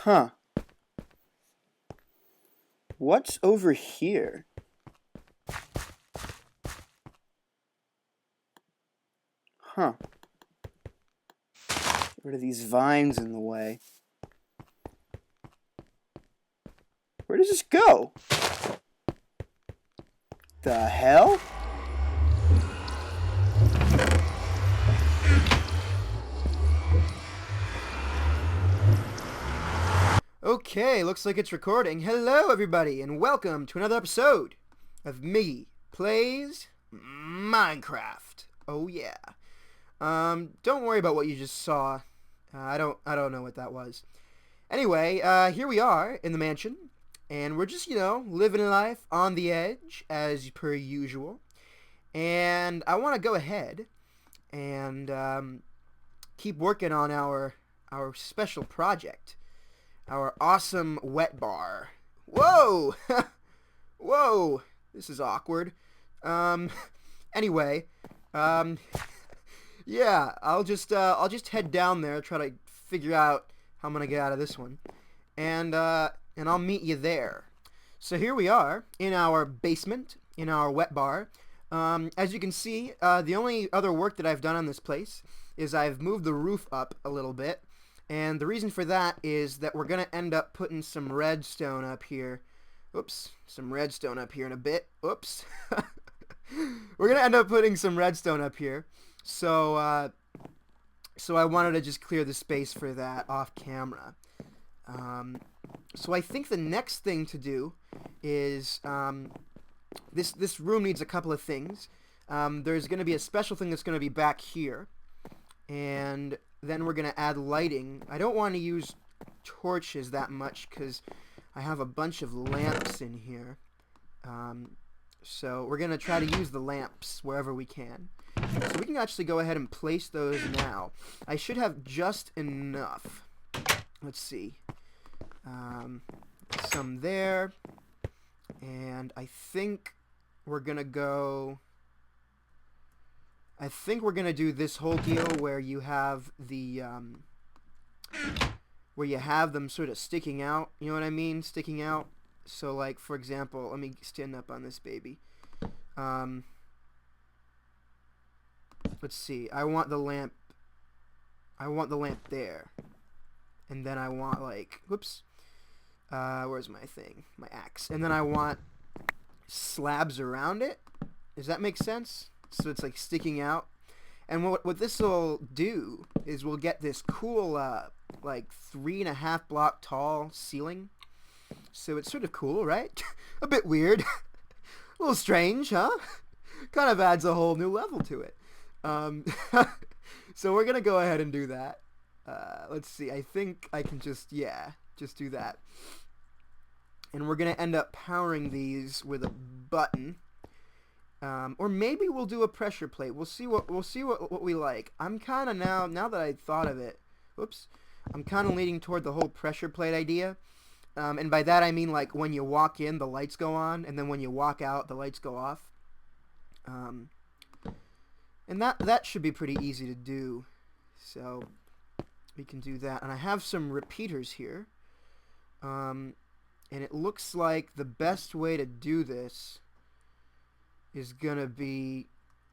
Huh. What's over here? Huh. Get rid of these vines in the way. Where does this go? The hell? Okay, looks like it's recording. Hello, everybody, and welcome to another episode of Miggy Plays Minecraft. Oh yeah. Don't worry about what you just saw. I don't know what that was. Anyway, here we are in the mansion, and we're just living life on the edge as per usual. And I want to go ahead and keep working on our special project. Our awesome wet bar. Whoa! Whoa! This is awkward. Anyway, yeah, I'll just head down there, try to figure out how I'm gonna get out of this one, and I'll meet you there. So here we are in our basement, in our wet bar. As you can see, the only other work that I've done on this place is I've moved the roof up a little bit. And the reason for that is that we're going to end up putting some redstone up here. Oops, some redstone up here in a bit. Oops. We're going to end up putting some redstone up here. So I wanted to just clear the space for that off camera. So I think the next thing to do is this room needs a couple of things. There's going to be a special thing that's going to be back here. And then we're going to add lighting. I don't want to use torches that much because I have a bunch of lamps in here. So we're going to try to use the lamps wherever we can. So we can actually go ahead and place those now. I should have just enough. Let's see. Some there. And I think we're going to go... I think we're gonna do this whole deal where you have the where you have them sort of sticking out. You know what I mean? Sticking out. So, like, for example, let me stand up on this baby. Let's see. I want the lamp there, and then I want, like, whoops. Where's my thing? My axe. And then I want slabs around it. Does that make sense? So it's like sticking out. And what this will do is we'll get this cool like 3.5 block tall ceiling. So it's sort of cool, right? A bit weird. A little strange, huh? Kind of adds a whole new level to it. So we're gonna go ahead and do that. Let's see, I think I can just do that. And we're gonna end up powering these with a button. Or maybe we'll do a pressure plate. We'll see what we like. I'm kind of now that I thought of it. Whoops. I'm kind of leaning toward the whole pressure plate idea. And by that I mean, like, when you walk in, the lights go on, and then when you walk out, the lights go off. And that should be pretty easy to do. So we can do that. And I have some repeaters here. And it looks like the best way to do this is gonna be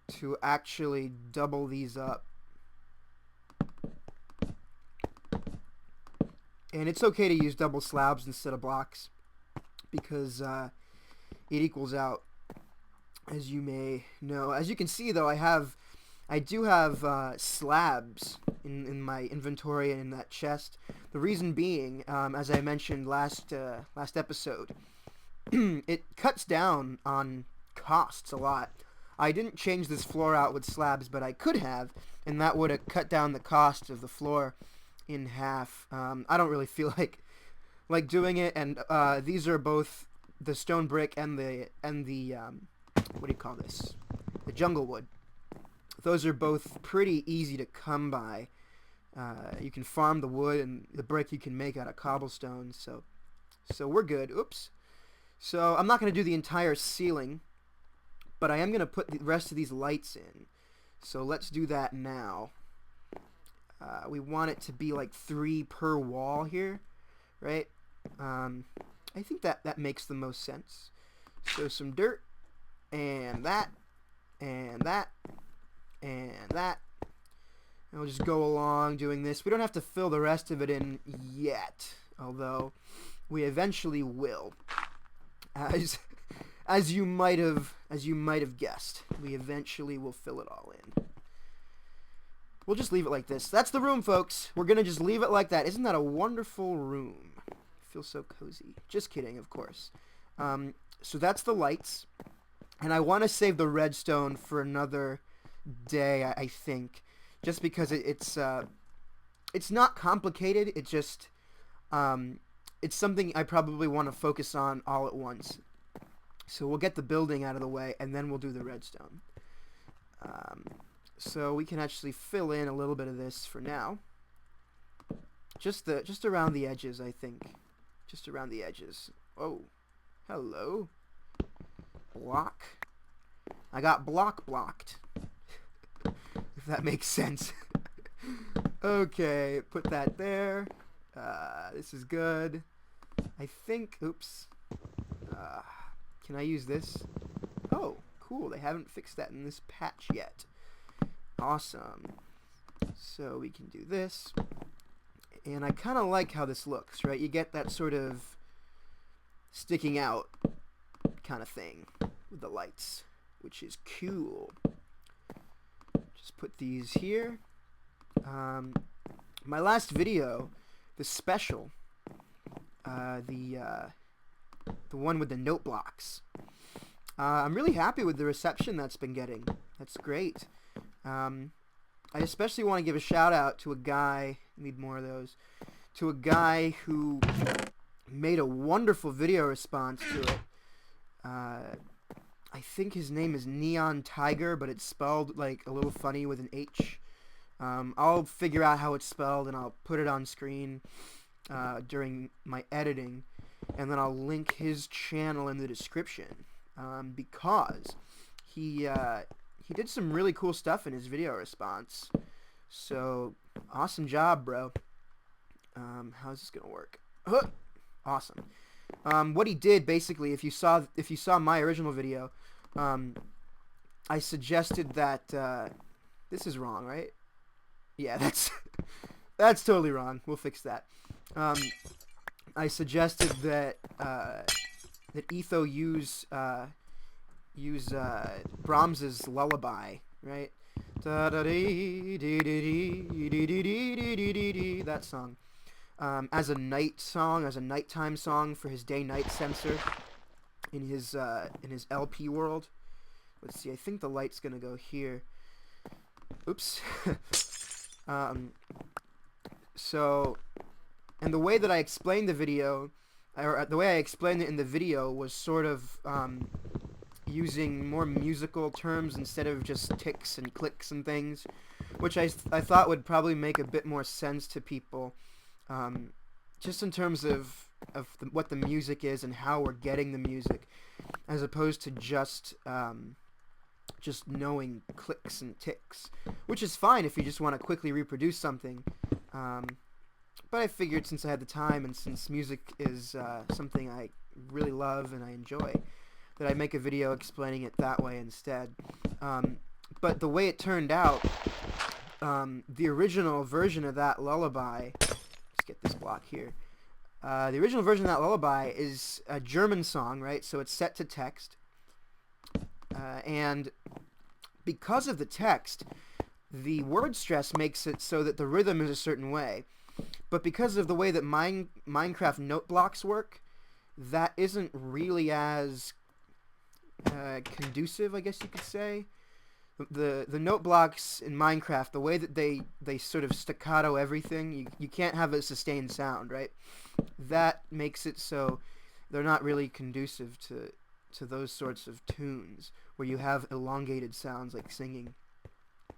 to actually double these up. And it's okay to use double slabs instead of blocks because it equals out, as you may know. As you can see, though, I do have slabs in my inventory and in that chest. The reason being, as I mentioned last episode, it cuts down on costs a lot. I didn't change this floor out with slabs, but I could have, and that would have cut down the cost of the floor in half. I don't really feel like doing it, and these are both the stone brick and the what do you call this? The jungle wood. Those are both pretty easy to come by. You can farm the wood, and the brick you can make out of cobblestone, so we're good. Oops. So I'm not going to do the entire ceiling, but I am going to put the rest of these lights in. So let's do that now. We want it to be like 3 per wall here. right? I think that makes the most sense. So some dirt, and that, and that, and that. And we'll just go along doing this. We don't have to fill the rest of it in yet, although we eventually will. As you might have guessed, we eventually will fill it all in. We'll just leave it like this. That's the room, folks. We're gonna just leave it like that. Isn't that a wonderful room? I feel so cozy. Just kidding, of course. So that's the lights, and I want to save the redstone for another day. I think, just because it's not complicated. It just it's something I probably want to focus on all at once. So we'll get the building out of the way, and then we'll do the redstone. So we can actually fill in a little bit of this for now. Just around the edges, I think. Just around the edges. Oh, hello. Block. I got blocked. If that makes sense. Okay, put that there. This is good. I think, oops. Can I use this? Oh, cool. They haven't fixed that in this patch yet. Awesome. So we can do this. And I kind of like how this looks, right? You get that sort of sticking out kind of thing with the lights, which is cool. Just put these here. My last video, the special, the one with the note blocks. I'm really happy with the reception that's been getting. That's great. I especially want to give a shout out to a guy, need more of those, to a guy who made a wonderful video response to it. I think his name is NihonTiger, but it's spelled like a little funny with an H. I'll figure out how it's spelled and I'll put it on screen during my editing, and then I'll link his channel in the description, because he did some really cool stuff in his video response. So awesome job, bro. How's this gonna work? Awesome. What he did basically, if you saw my original video, I suggested that this is wrong, right? Yeah, that's totally wrong. We'll fix that. I suggested that Etho use Brahms's Lullaby, right? That song, as a night song, as a nighttime song for his day-night sensor in his LP world. Let's see. I think the light's gonna go here. Oops. So, and the way that I explained the video, or the way I explained it in the video, was sort of using more musical terms instead of just ticks and clicks and things, which I thought would probably make a bit more sense to people, just in terms of what the music is and how we're getting the music, as opposed to just knowing clicks and ticks, which is fine if you just want to quickly reproduce something. But I figured, since I had the time and since music is something I really love and I enjoy, that I'd make a video explaining it that way instead. But the way it turned out, the original version of that lullaby, let's get this block here. The original version of that lullaby is a German song, right? So it's set to text. And because of the text, the word stress makes it so that the rhythm is a certain way. But because of the way that Minecraft note blocks work, that isn't really as conducive, I guess you could say. The note blocks in Minecraft, the way that they sort of staccato everything, you can't have a sustained sound, right? That makes it so they're not really conducive to those sorts of tunes where you have elongated sounds like singing.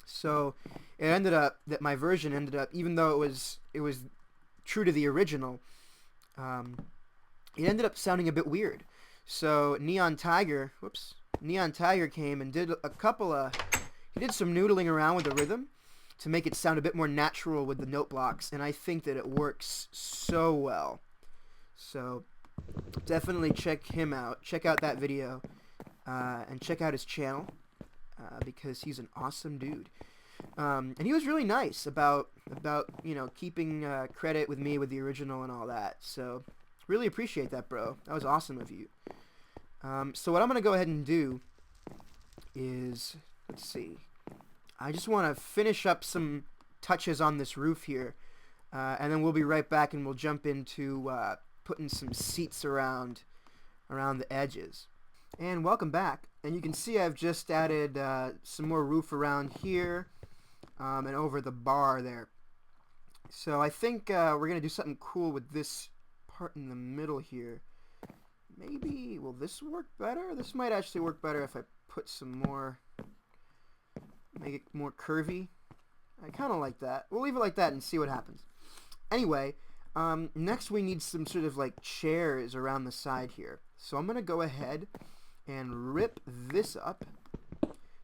So it ended up that my version ended up, even though it was true to the original, it ended up sounding a bit weird. So NihonTiger came and did he did some noodling around with the rhythm to make it sound a bit more natural with the note blocks, and I think that it works so well. So definitely check him out. Check out that video, and check out his channel, because he's an awesome dude. And he was really nice about keeping credit with me with the original and all that. So really appreciate that, bro. That was awesome of you. So what I'm gonna go ahead and do is, let's see, I just want to finish up some touches on this roof here, and then we'll be right back and we'll jump into putting some seats around the edges. And welcome back. And you can see I've just added some more roof around here, and over the bar there. So I think we're gonna do something cool with this part in the middle here. Maybe, will this work better? This might actually work better if I put some more, make it more curvy. I kind of like that. We'll leave it like that and see what happens. Anyway, next we need some sort of like chairs around the side here. So I'm going to go ahead and rip this up,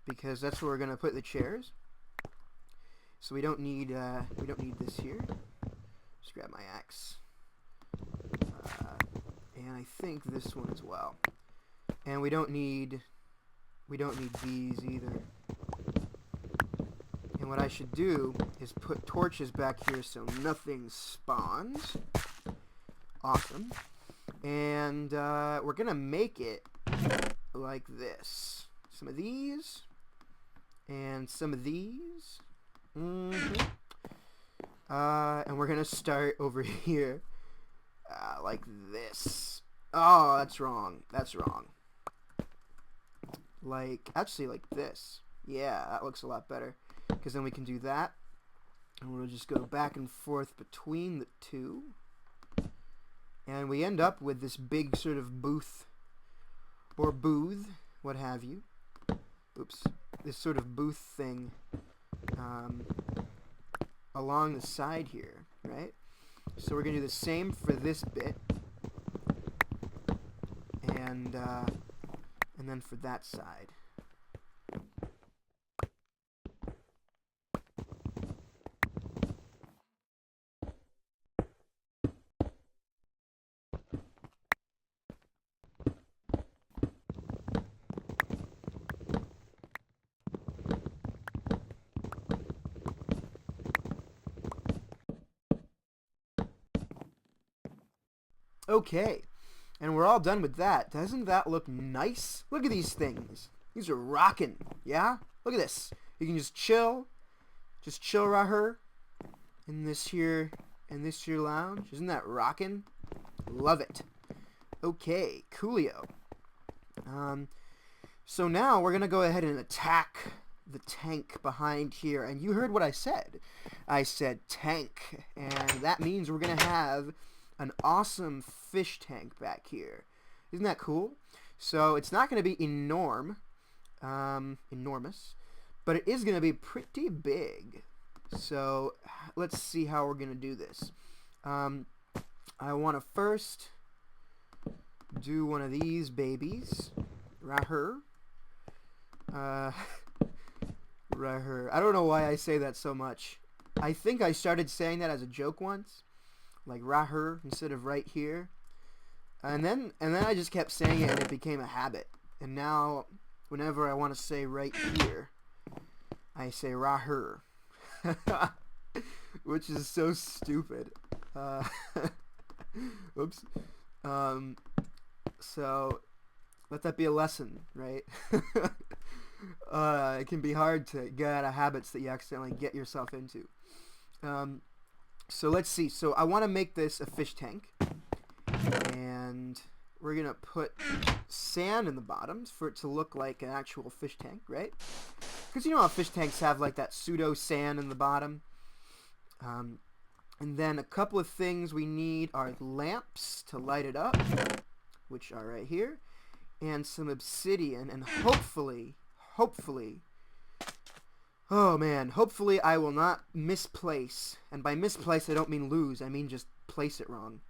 because that's where we're going to put the chairs. So we don't need this here. Just grab my axe. And I think this one as well. And we don't need these either. And what I should do is put torches back here so nothing spawns. Awesome. And we're gonna make it like this. Some of these and some of these. And we're gonna start over here. Like this. Oh, that's wrong. That's wrong. Actually like this. Yeah, that looks a lot better. Because then we can do that. And we'll just go back and forth between the two. And we end up with this big sort of booth. Or booth, what have you. Oops. This sort of booth thing. Along the side here, right? So we're going to do the same for this bit, and then for that side. Okay, and we're all done with that. Doesn't that look nice? Look at these things. These are rocking, yeah? Look at this. You can just chill right here in this here lounge. Isn't that rocking? Love it. Okay, coolio. So now we're gonna go ahead and attack the tank behind here. And you heard what I said. I said tank, and that means we're gonna have an awesome fish tank back here. Isn't that cool? So it's not going to be enormous, but it is going to be pretty big. So let's see how we're going to do this. I want to first do one of these babies. Right here. Right here. I don't know why I say that so much. I think I started saying that as a joke once. Like right here instead of right here, and then I just kept saying it and it became a habit. And now whenever I want to say right here, I say right here, which is so stupid. Oops. So let that be a lesson, right? It can be hard to get out of habits that you accidentally get yourself into. So let's see. So I want to make this a fish tank, and we're gonna put sand in the bottoms for it to look like an actual fish tank, right? Because you know how fish tanks have like that pseudo sand in the bottom. And then a couple of things we need are lamps to light it up, which are right here, and some obsidian, and hopefully, oh man, hopefully I will not misplace, and by misplace I don't mean lose, I mean just place it wrong,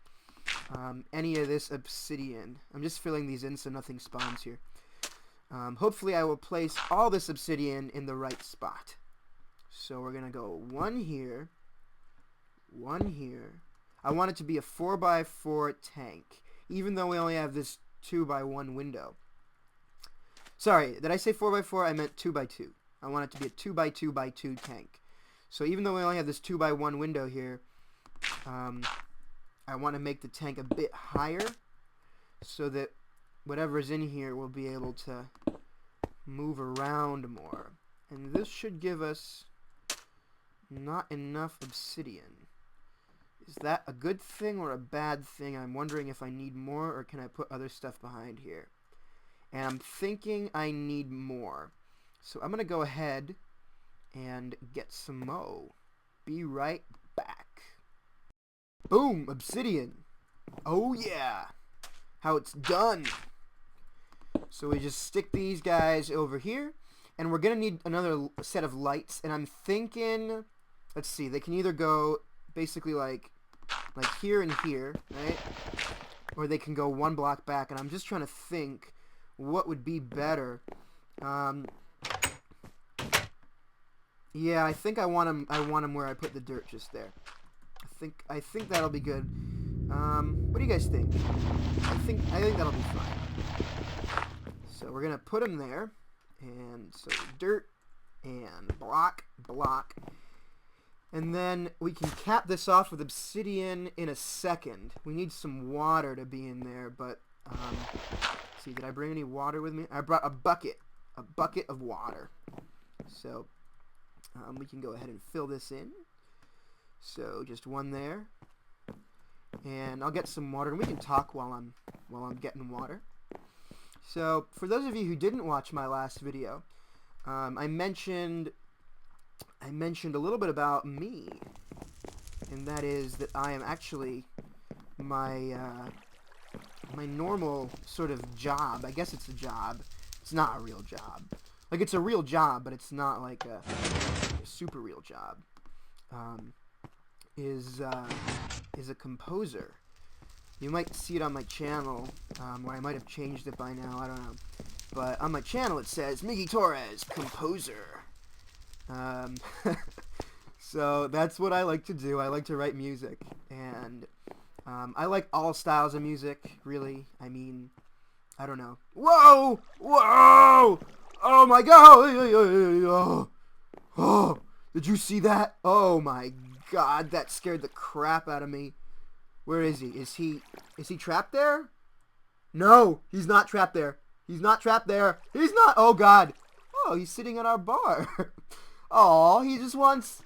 any of this obsidian. I'm just filling these in so nothing spawns here. Hopefully I will place all this obsidian in the right spot. So we're going to go one here, I want it to be a 4x4 tank, even though we only have this 2x1 window. Sorry, did I say 4x4? I meant 2x2. I want it to be a 2x2x2 tank. So even though we only have this 2x1 window here, I want to make the tank a bit higher so that whatever's in here will be able to move around more. And this should give us not enough obsidian. Is that a good thing or a bad thing? I'm wondering if I need more or can I put other stuff behind here. And I'm thinking I need more. So I'm going to go ahead and get some mo. Be right back. Boom! Obsidian. Oh yeah! How it's done. So we just stick these guys over here. And we're going to need another set of lights. And I'm thinking, let's see, they can either go basically like here and here, right? Or they can go one block back. And I'm just trying to think what would be better. Yeah, I think I want them where I put the dirt, just there. I think that'll be good. What do you guys think? I think that'll be fine. So we're gonna put them there, and so dirt and block, and then we can cap this off with obsidian in a second. We need some water to be in there, but let's see, did I bring any water with me? I brought a bucket of water. So we can go ahead and fill this in. So just one there, and I'll get some water, and we can talk while I'm getting water. So for those of you who didn't watch my last video, I mentioned a little bit about me, and that is that I am actually my normal sort of job. I guess it's a job. It's not a real job. Like, it's a real job, but it's not like a super real job. Is a composer. You might see it on my channel, where I might have changed it by now, I don't know. But on my channel it says, Miggy Torres, composer. So that's what I like to do. I like to write music. And I like all styles of music, really. I mean, I don't know. Whoa! Whoa! Oh my god! Oh! Did you see that? Oh my god, that scared the crap out of me. Where is he? Is he trapped there? No, he's not trapped there. He's not trapped there. He's not. Oh god. Oh, he's sitting at our bar. Oh, he just wants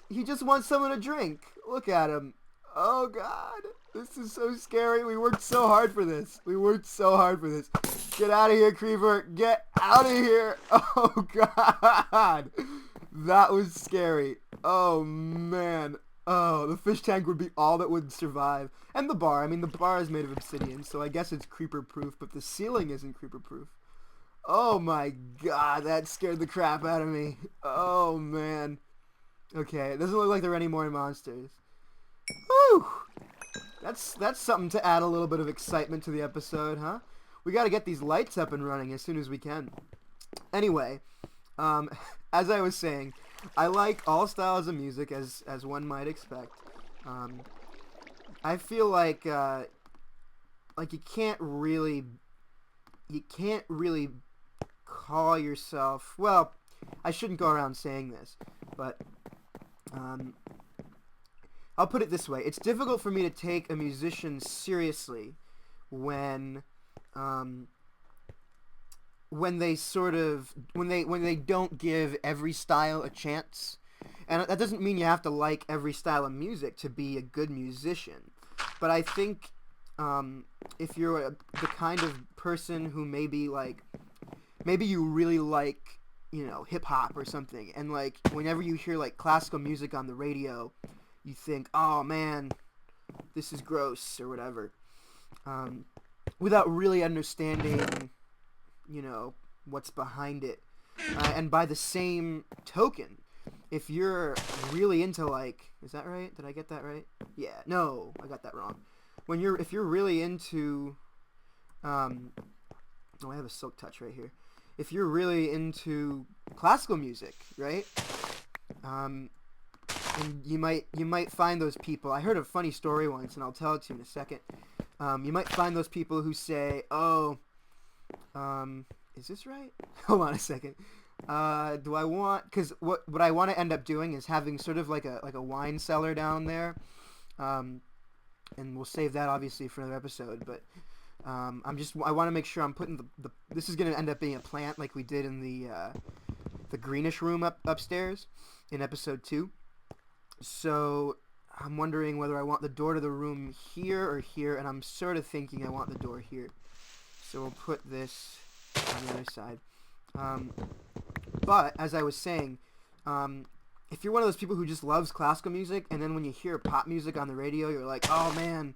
someone to drink. Look at him. Oh god. This is so scary. We worked so hard for this. Get out of here, Creeper. Get out of here. Oh god. That was scary. Oh man. Oh, the fish tank would be all that would survive. And the bar. I mean, the bar is made of obsidian, so I guess it's creeper-proof, but the ceiling isn't creeper-proof. Oh my god, that scared the crap out of me. Oh man. Okay, it doesn't look like there are any more monsters. Whew. That's something to add a little bit of excitement to the episode, huh? We gotta get these lights up and running as soon as we can. Anyway, as I was saying, I like all styles of music, as one might expect. I feel like you can't really call yourself, well, I shouldn't go around saying this, but I'll put it this way: it's difficult for me to take a musician seriously when they don't give every style a chance. And that doesn't mean you have to like every style of music to be a good musician. But I think if you're the kind of person who maybe you really like, you know, hip hop or something, and like whenever you hear like classical music on the radio, you think, oh man, this is gross or whatever, without really understanding, you know, what's behind it. And by the same token, if you're really into, like, is that right? Did I get that right? Yeah, no, I got that wrong. If you're really into, oh, I have a silk touch right here. If you're really into classical music, right? And you might find those people. I heard a funny story once, and I'll tell it to you in a second. You might find those people who say, "Oh, is this right? Hold on a second. Do I want? Because what I want to end up doing is having sort of like a wine cellar down there, and we'll save that obviously for another episode. But I want to make sure I'm putting the this is going to end up being a plant like we did in the greenish room upstairs in episode 2. So I'm wondering whether I want the door to the room here or here, and I'm sort of thinking I want the door here. So we'll put this on the other side. But as I was saying, if you're one of those people who just loves classical music, and then when you hear pop music on the radio, you're like, "Oh man,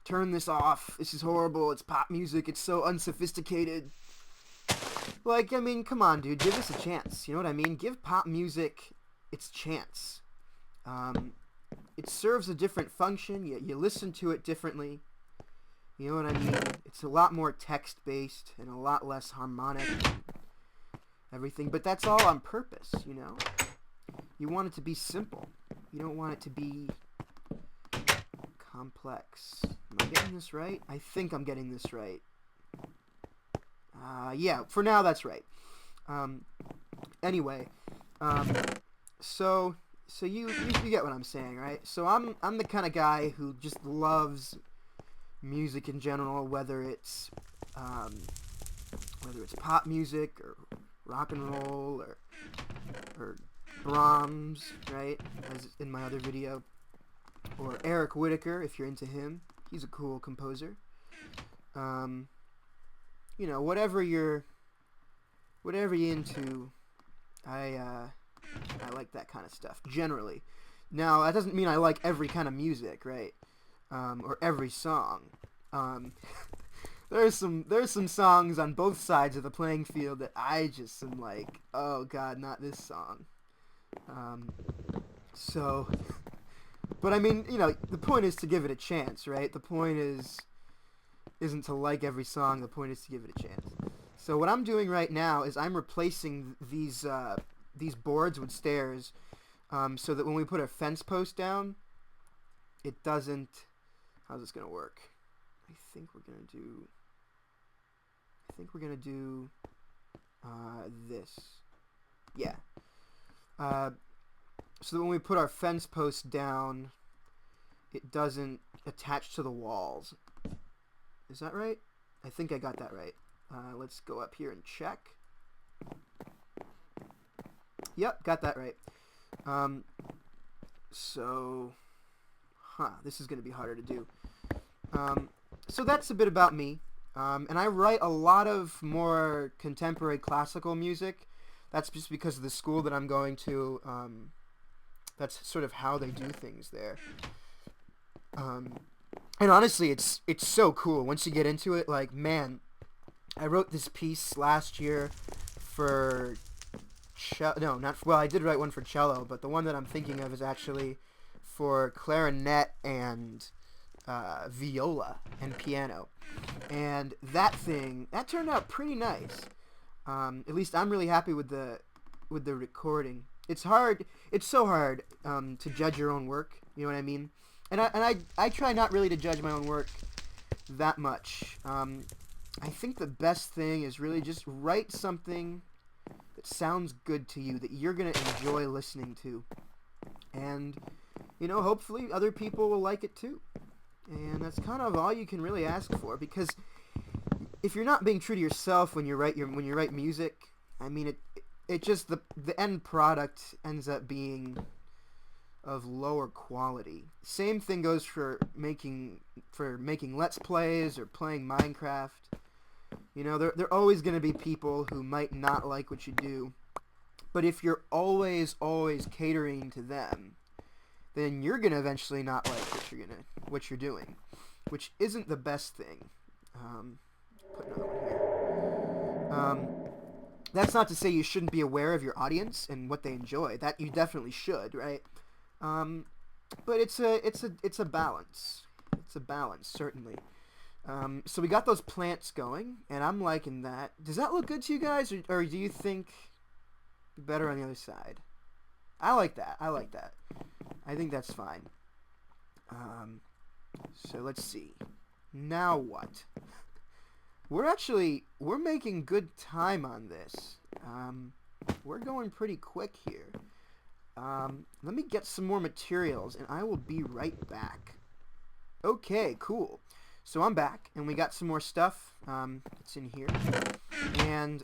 turn this off. This is horrible. It's pop music. It's so unsophisticated." Like, I mean, come on, dude. Give this a chance. You know what I mean? Give pop music its chance. It serves a different function. You listen to it differently. You know what I mean? It's a lot more text-based and a lot less harmonic. Everything. But that's all on purpose, you know? You want it to be simple. You don't want it to be complex. Am I getting this right? I think I'm getting this right. Yeah, for now that's right. Anyway, so you get what I'm saying, right? So I'm the kind of guy who just loves music in general, whether it's pop music or rock and roll or Brahms, right? As in my other video, or Eric Whitacre, if you're into him. He's a cool composer. You know, whatever you're into, I like that kind of stuff generally. Now that doesn't mean I like every kind of music, right? Or every song. There's some songs on both sides of the playing field that I just am like, oh god, not this song. So, but I mean, you know, the point is to give it a chance, right? The point isn't to like every song. The point is to give it a chance. So what I'm doing right now is I'm replacing these boards with stairs, so that when we put a fence post down, it doesn't. How's this gonna work? I think we're gonna do this. Yeah. So that when we put our fence post down, it doesn't attach to the walls. Is that right? I think I got that right. Let's go up here and check. Yep, got that right. This is going to be harder to do. So that's a bit about me. And I write a lot of more contemporary classical music. That's just because of the school that I'm going to. That's sort of how they do things there. And honestly, it's so cool once you get into it. Like, man, I wrote this piece last year for I did write one for cello, but the one that I'm thinking of is actually for clarinet and viola and piano. And that turned out pretty nice. At least I'm really happy with the recording. It's so hard to judge your own work, you know what I mean? And I try not really to judge my own work that much. I think the best thing is really just write something that sounds good to you, that you're going to enjoy listening to. And, you know, hopefully other people will like it too. And that's kind of all you can really ask for, because if you're not being true to yourself when you write music, I mean, it just, the end product ends up being of lower quality. Same thing goes for making Let's Plays or playing Minecraft. You know, there are always going to be people who might not like what you do. But if you're always catering to them, then you're going to eventually not like what you're doing, which isn't the best thing. Put another one here. That's not to say you shouldn't be aware of your audience and what they enjoy. That you definitely should, right? But it's a balance. It's a balance, certainly. So we got those plants going, and I'm liking that. Does that look good to you guys, or do you think better on the other side? I like that. I think that's fine. So let's see. Now what? We're making good time on this. We're going pretty quick here. Let me get some more materials, and I will be right back. Okay, cool. So I'm back, and we got some more stuff. It's in here. And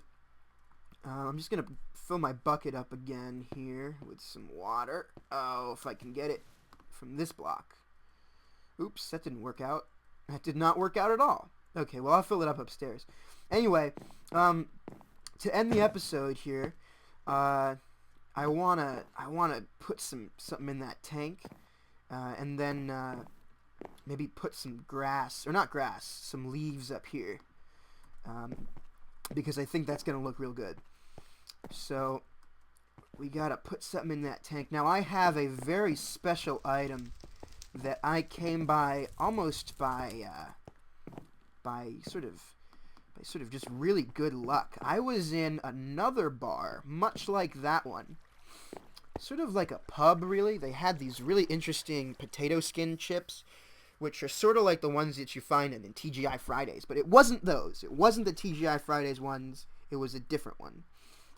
I'm just going to fill my bucket up again here with some water. Oh, if I can get it from this block. Oops, that didn't work out. That did not work out at all. Okay, well, I'll fill it up upstairs. Anyway, to end the episode here, I wanna put something in that tank, and then maybe put some grass, or not grass, some leaves up here, because I think that's gonna look real good. So we gotta put something in that tank. Now I have a very special item that I came by almost by sort of just really good luck. I was in another bar, much like that one. Sort of like a pub, really. They had these really interesting potato skin chips, which are sort of like the ones that you find in TGI Fridays. But it wasn't those. It wasn't the TGI Fridays ones. It was a different one.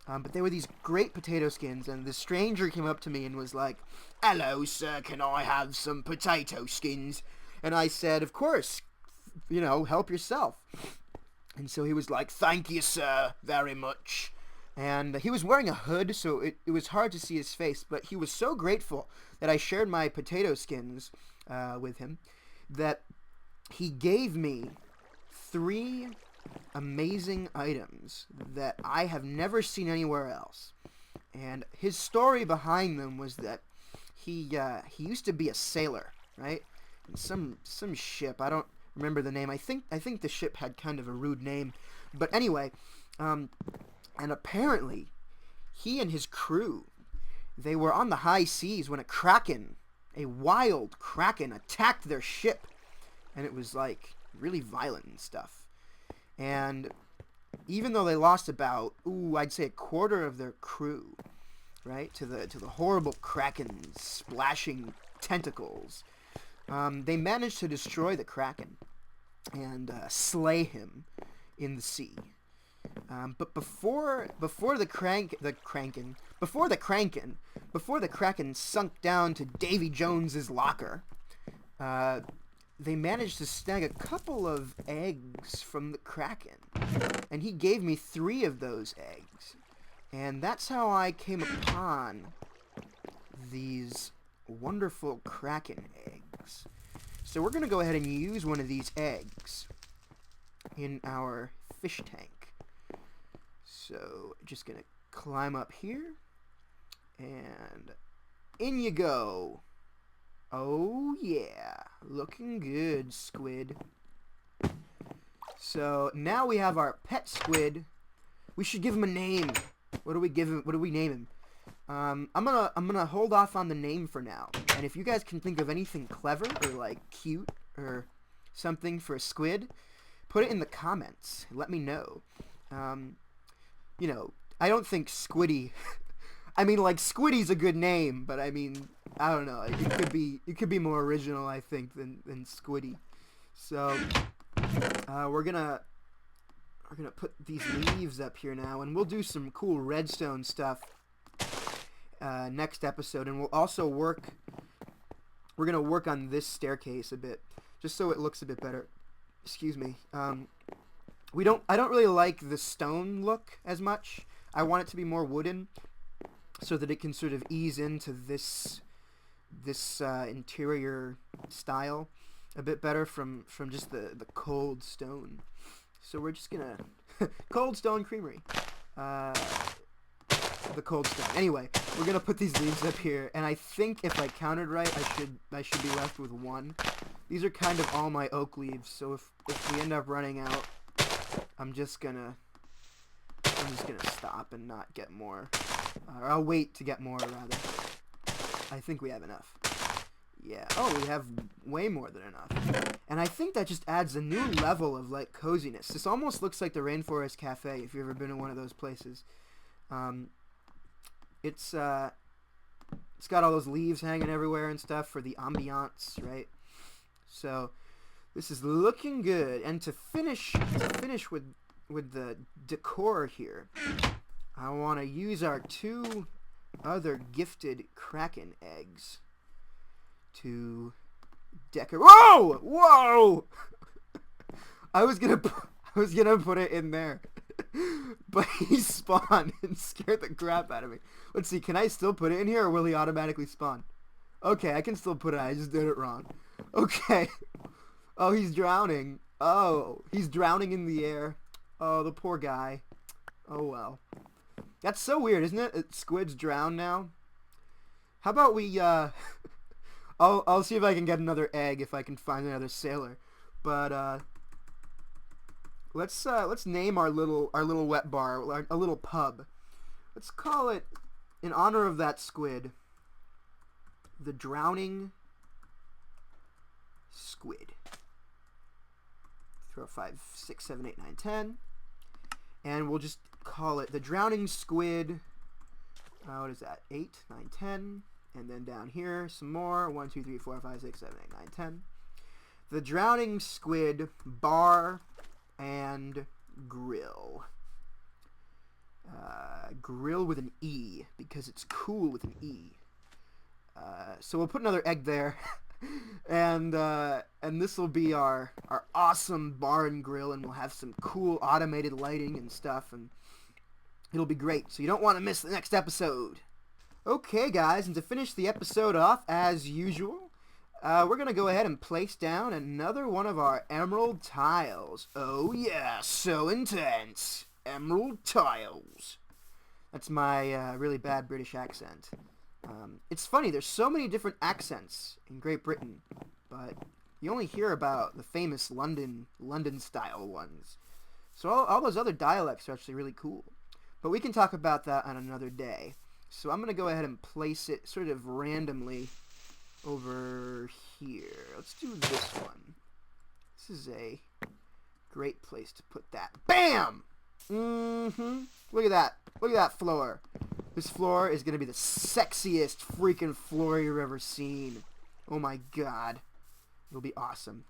But they were these great potato skins, and the stranger came up to me and was like, "Hello, sir, can I have some potato skins?" And I said, "Of course, you know, help yourself." And so he was like, "Thank you, sir, very much." And he was wearing a hood, so it was hard to see his face, but he was so grateful that I shared my potato skins with him that he gave me 3 amazing items that I have never seen anywhere else. And his story behind them was that he used to be a sailor, right? In some ship, I don't remember the name. I think the ship had kind of a rude name, but anyway, and apparently he and his crew, they were on the high seas when a wild kraken attacked their ship, and it was like really violent and stuff. And even though they lost about, I'd say a quarter of their crew, right, to the horrible kraken's splashing tentacles, they managed to destroy the kraken and slay him in the sea. But before the kraken sunk down to Davy Jones's locker, they managed to snag a couple of eggs from the kraken, and he gave me 3 of those eggs, and that's how I came upon these wonderful kraken eggs. So we're gonna go ahead and use one of these eggs in our fish tank. So just gonna climb up here, and in you go. Oh yeah, looking good, Squid. So now we have our pet Squid. We should give him a name. What do we name him? I'm gonna hold off on the name for now. And if you guys can think of anything clever or like cute or something for a squid, put it in the comments. Let me know. You know, I don't think Squiddy. I mean, like, Squiddy's a good name, but I mean, I don't know. It could be more original, I think, than Squiddy. So we're gonna put these leaves up here now, and we'll do some cool redstone stuff next episode, and we'll also we're gonna work on this staircase a bit, just so it looks a bit better. Excuse me. I don't really like the stone look as much. I want it to be more wooden, so that it can sort of ease into this interior style a bit better from just the cold stone. So we're just gonna cold stone creamery, the cold stone. Anyway, we're gonna put these leaves up here, and I think if I counted right, I should be left with 1. These are kind of all my oak leaves, so if we end up running out, I'm just gonna stop and not get more. Or I'll wait to get more, rather. I think we have enough. Yeah. Oh, we have way more than enough. And I think that just adds a new level of, like, coziness. This almost looks like the Rainforest Cafe, if you've ever been to one of those places. It's It's got all those leaves hanging everywhere and stuff for the ambiance, right? So this is looking good. And to finish with the decor here, I want to use our 2 other gifted kraken eggs to decorate. Whoa! Whoa! I was gonna put it in there, but he spawned and scared the crap out of me. Let's see, can I still put it in here, or will he automatically spawn? Okay, I can still put it. I just did it wrong. Okay. Oh, he's drowning. Oh, he's drowning in the air. Oh, the poor guy. Oh well. That's so weird, isn't it? Squid's drowned now. How about we I'll see if I can get another egg, if I can find another sailor. But let's name our little wet bar, a little pub. Let's call it, in honor of that squid, the Drowning Squid. 3, 4, 5, 6, 7, 8, 9, 10. And we'll just call it the Drowning Squid. What is that? 8, 9, 10. And then down here, some more. 1, 2, 3, 4, 5, 6, 7, 8, 9, 10. The Drowning Squid Bar and Grill. Grill with an E, because it's cool with an E. So we'll put another egg there. And this will be our awesome bar and grill, and we'll have some cool automated lighting and stuff, and it'll be great. So you don't want to miss the next episode. Okay, guys, and to finish the episode off, as usual, we're going to go ahead and place down another one of our emerald tiles. Oh yeah, so intense. Emerald tiles. That's my really bad British accent. It's funny, there's so many different accents in Great Britain, but you only hear about the famous London style ones. So all those other dialects are actually really cool. But we can talk about that on another day. So I'm going to go ahead and place it sort of randomly over here. Let's do this one. This is a great place to put that. Bam! Look at that. Look at that floor. This floor is going to be the sexiest freaking floor you've ever seen. Oh my god. It'll be awesome.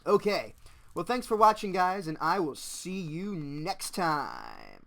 Okay. Well, thanks for watching, guys, and I will see you next time.